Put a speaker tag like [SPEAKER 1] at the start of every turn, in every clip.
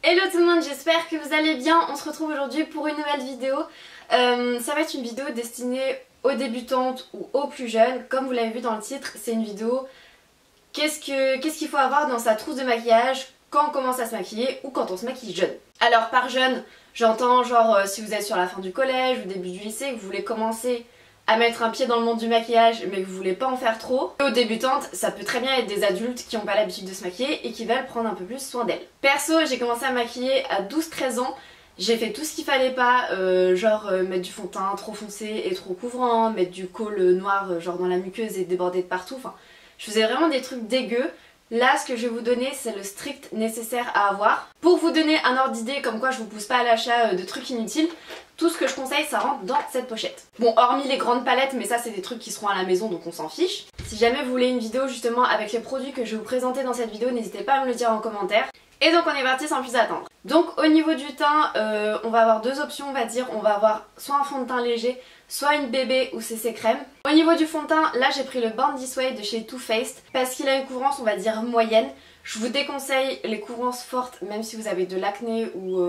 [SPEAKER 1] Hello tout le monde, j'espère que vous allez bien. On se retrouve aujourd'hui pour une nouvelle vidéo. Ça va être une vidéo destinée aux débutantes ou aux plus jeunes. Comme vous l'avez vu dans le titre, c'est une vidéo qu'est-ce qu'il faut avoir dans sa trousse de maquillage quand on commence à se maquiller ou quand on se maquille jeune. Alors par jeune, j'entends genre si vous êtes sur la fin du collège ou début du lycée, que vous voulez commencer à mettre un pied dans le monde du maquillage mais que vous voulez pas en faire trop. Et aux débutantes, ça peut très bien être des adultes qui n'ont pas l'habitude de se maquiller et qui veulent prendre un peu plus soin d'elles. Perso, j'ai commencé à maquiller à 12-13 ans. J'ai fait tout ce qu'il fallait pas, mettre du fond de teint trop foncé et trop couvrant, mettre du col noir genre dans la muqueuse et déborder de partout. Enfin, je faisais vraiment des trucs dégueux. Là, ce que je vais vous donner, c'est le strict nécessaire à avoir. Pour vous donner un ordre d'idée, comme quoi je vous pousse pas à l'achat de trucs inutiles, tout ce que je conseille, ça rentre dans cette pochette. Bon, hormis les grandes palettes, mais ça c'est des trucs qui seront à la maison, donc on s'en fiche. Si jamais vous voulez une vidéo justement avec les produits que je vais vous présenter dans cette vidéo, n'hésitez pas à me le dire en commentaire. Et donc on est parti sans plus attendre. Donc au niveau du teint, on va avoir deux options on va dire. On va avoir soit un fond de teint léger, soit une bébé ou CC crème. Au niveau du fond de teint, là j'ai pris le Born This Way de chez Too Faced parce qu'il a une couvrance on va dire moyenne. Je vous déconseille les couvrances fortes même si vous avez de l'acné ou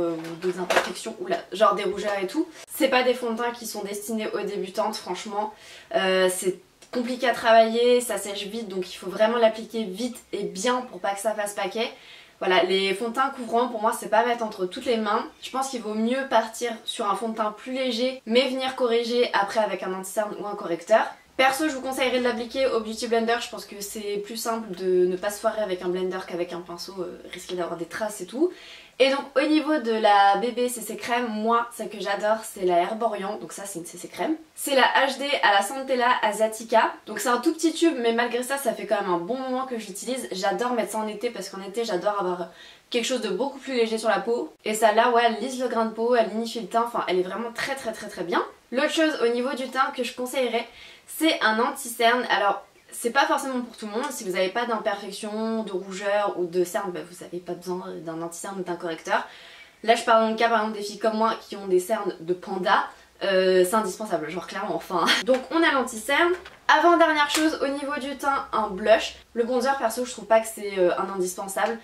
[SPEAKER 1] des imperfections ou genre des rougeurs et tout. C'est pas des fonds de teint qui sont destinés aux débutantes franchement. C'est compliqué à travailler, ça sèche vite donc il faut vraiment l'appliquer vite et bien pour pas que ça fasse paquet. Voilà, les fonds de teint couvrants pour moi c'est pas à mettre entre toutes les mains. Je pense qu'il vaut mieux partir sur un fond de teint plus léger mais venir corriger après avec un anti-cerne ou un correcteur. Perso je vous conseillerais de l'appliquer au Beauty Blender, je pense que c'est plus simple de ne pas se foirer avec un blender qu'avec un pinceau, risquer d'avoir des traces et tout. Et donc au niveau de la bébé CC crème, moi celle que j'adore c'est la Herborian, donc ça c'est une CC crème. C'est la HD à la Centella Asiatica, donc c'est un tout petit tube mais malgré ça ça fait quand même un bon moment que j'utilise. J'adore mettre ça en été parce qu'en été j'adore avoir quelque chose de beaucoup plus léger sur la peau. Et ça là ouais elle lisse le grain de peau, elle unifie le teint, enfin elle est vraiment très bien. L'autre chose au niveau du teint que je conseillerais c'est un anti-cerne. Alors c'est pas forcément pour tout le monde, si vous n'avez pas d'imperfection, de rougeur ou de cerne, bah vous n'avez pas besoin d'un anti-cerne ou d'un correcteur. Là je parle dans le cas par exemple des filles comme moi qui ont des cernes de panda, c'est indispensable, genre clairement enfin. Donc on a l'anti-cerne. Avant dernière chose, au niveau du teint, un blush. Le bronzer perso je trouve pas que c'est un indispensable.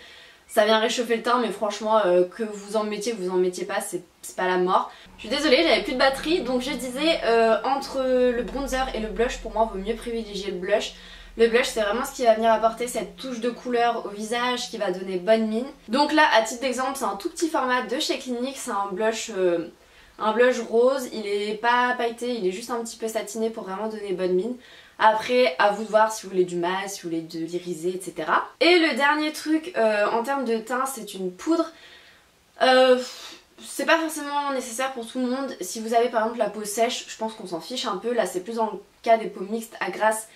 [SPEAKER 1] Ça vient réchauffer le teint mais franchement que vous en mettiez ou vous en mettiez pas, c'est pas la mort. Je suis désolée, j'avais plus de batterie donc je disais entre le bronzer et le blush pour moi vaut mieux privilégier le blush. Le blush c'est vraiment ce qui va venir apporter cette touche de couleur au visage qui va donner bonne mine. Donc là à titre d'exemple c'est un tout petit format de chez Clinique, c'est un blush rose, il est pas pailleté, il est juste un petit peu satiné pour vraiment donner bonne mine. Après, à vous de voir si vous voulez du mat, si vous voulez de l'irisé, etc. Et le dernier truc en termes de teint, c'est une poudre. C'est pas forcément nécessaire pour tout le monde. Si vous avez par exemple la peau sèche, je pense qu'on s'en fiche un peu. Là, c'est plus dans le cas des peaux mixtes à grasse,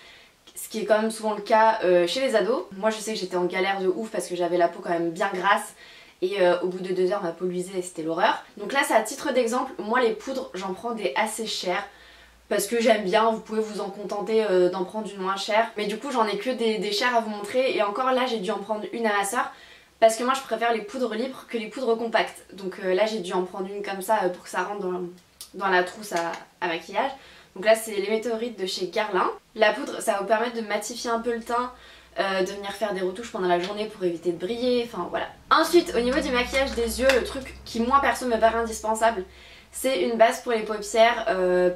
[SPEAKER 1] ce qui est quand même souvent le cas chez les ados. Moi, je sais que j'étais en galère de ouf parce que j'avais la peau quand même bien grasse. Et au bout de 2 heures, ma peau luisait et c'était l'horreur. Donc là, c'est à titre d'exemple. Moi, les poudres, j'en prends des assez chères. Parce que j'aime bien, vous pouvez vous en contenter d'en prendre une moins chère. Mais du coup j'en ai que des chères à vous montrer. Et encore là j'ai dû en prendre une à ma soeur. Parce que moi je préfère les poudres libres que les poudres compactes. Donc là j'ai dû en prendre une comme ça pour que ça rentre dans la trousse à maquillage. Donc là c'est les météorites de chez Guerlain. La poudre ça va vous permettre de matifier un peu le teint. De venir faire des retouches pendant la journée pour éviter de briller, enfin voilà. Ensuite au niveau du maquillage des yeux, le truc qui moi perso me paraît indispensable, c'est une base pour les paupières,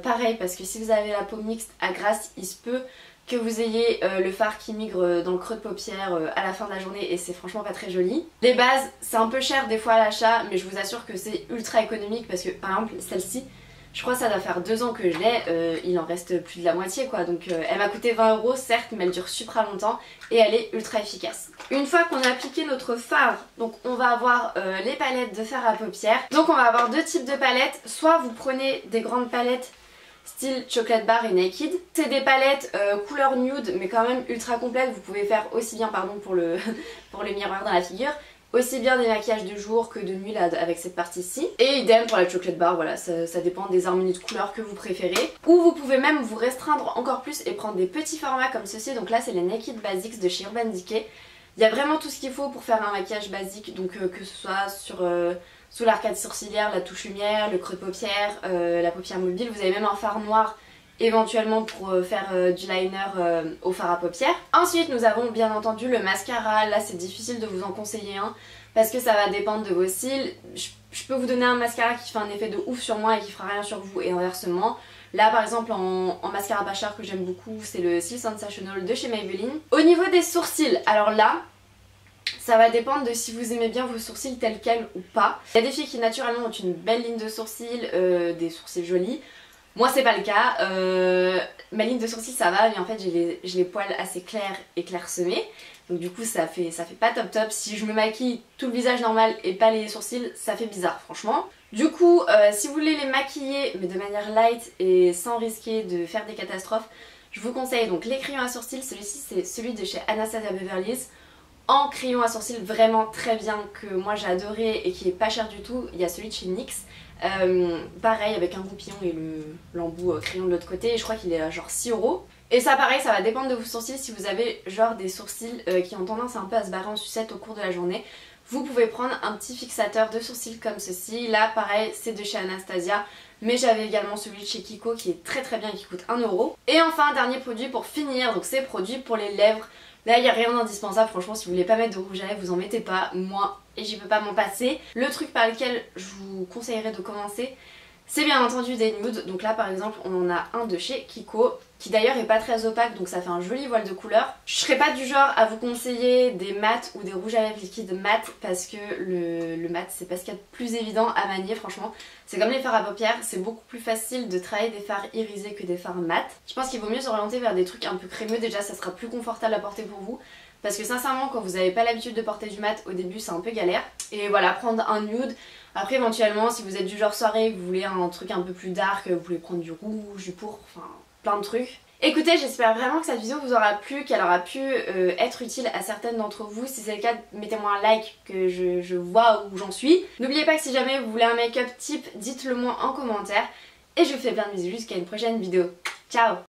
[SPEAKER 1] pareil parce que si vous avez la peau mixte à grasse, il se peut que vous ayez le fard qui migre dans le creux de paupière à la fin de la journée et c'est franchement pas très joli. Les bases, c'est un peu cher des fois à l'achat mais je vous assure que c'est ultra économique parce que par exemple celle-ci, je crois que ça doit faire 2 ans que je l'ai, il en reste plus de la moitié quoi. Donc elle m'a coûté 20 € certes mais elle dure super longtemps et elle est ultra efficace. Une fois qu'on a appliqué notre fard, donc on va avoir les palettes de fard à paupières. Donc on va avoir deux types de palettes, soit vous prenez des grandes palettes style Chocolate Bar et Naked. C'est des palettes couleur nude mais quand même ultra complètes, vous pouvez faire aussi bien pardon pour le miroir dans la figure. Aussi bien des maquillages de jour que de nuit là avec cette partie-ci. Et idem pour la Chocolate Bar, voilà, ça dépend des harmonies de couleurs que vous préférez. Ou vous pouvez même vous restreindre encore plus et prendre des petits formats comme ceci. Donc là c'est les Naked Basics de chez Urban Decay. Il y a vraiment tout ce qu'il faut pour faire un maquillage basique, donc que ce soit sous l'arcade sourcilière, la touche lumière, le creux de paupière, la paupière mobile. Vous avez même un fard noir éventuellement pour faire du liner au fard à paupières. Ensuite nous avons bien entendu le mascara, là c'est difficile de vous en conseiller un parce que ça va dépendre de vos cils. Je peux vous donner un mascara qui fait un effet de ouf sur moi et qui fera rien sur vous et inversement. Là par exemple en mascara pas cher que j'aime beaucoup, c'est le Seal Sensational de chez Maybelline. Au niveau des sourcils, alors là ça va dépendre de si vous aimez bien vos sourcils tels quels ou pas. Il y a des filles qui naturellement ont une belle ligne de sourcils, des sourcils jolis. Moi c'est pas le cas, ma ligne de sourcils ça va mais en fait j'ai les poils assez clairs et clairsemés. Donc du coup ça fait pas top top. Si je me maquille tout le visage normal et pas les sourcils, ça fait bizarre franchement. Du coup si vous voulez les maquiller mais de manière light et sans risquer de faire des catastrophes, je vous conseille donc les crayons à sourcils. Celui-ci c'est celui de chez Anastasia Beverly Hills. En crayon à sourcils vraiment très bien que moi j'ai adoré et qui est pas cher du tout, il y a celui de chez NYX. Pareil avec un goupillon et l'embout crayon de l'autre côté, et je crois qu'il est à genre 6 €. Et ça pareil, ça va dépendre de vos sourcils. Si vous avez genre des sourcils qui ont tendance un peu à se barrer en sucette au cours de la journée, vous pouvez prendre un petit fixateur de sourcils comme ceci. Là pareil c'est de chez Anastasia, mais j'avais également celui de chez Kiko qui est très bien et qui coûte 1 €. Et enfin un dernier produit pour finir, donc c'est produit pour les lèvres. Là il n'y a rien d'indispensable, franchement si vous voulez pas mettre de rouge à lèvres vous en mettez pas, moi et j'y peux pas m'en passer. Le truc par lequel je vous conseillerais de commencer, c'est bien entendu des nudes. Donc là par exemple on en a un de chez Kiko qui d'ailleurs est pas très opaque, donc ça fait un joli voile de couleur. Je serais pas du genre à vous conseiller des mats ou des rouges à lèvres liquides mat, parce que le mat c'est pas ce qu'il y a de plus évident à manier franchement. C'est comme les fards à paupières, c'est beaucoup plus facile de travailler des fards irisés que des fards mat. Je pense qu'il vaut mieux s'orienter vers des trucs un peu crémeux, déjà ça sera plus confortable à porter pour vous. Parce que sincèrement quand vous n'avez pas l'habitude de porter du mat au début c'est un peu galère. Et voilà, prendre un nude. Après éventuellement si vous êtes du genre soirée, vous voulez un truc un peu plus dark, vous voulez prendre du rouge, du pourpre, enfin plein de trucs. Écoutez, j'espère vraiment que cette vidéo vous aura plu, qu'elle aura pu être utile à certaines d'entre vous. Si c'est le cas, mettez-moi un like que je vois où j'en suis. N'oubliez pas que si jamais vous voulez un make-up type, dites-le moi en commentaire. Et je vous fais plein de bisous jusqu'à une prochaine vidéo. Ciao!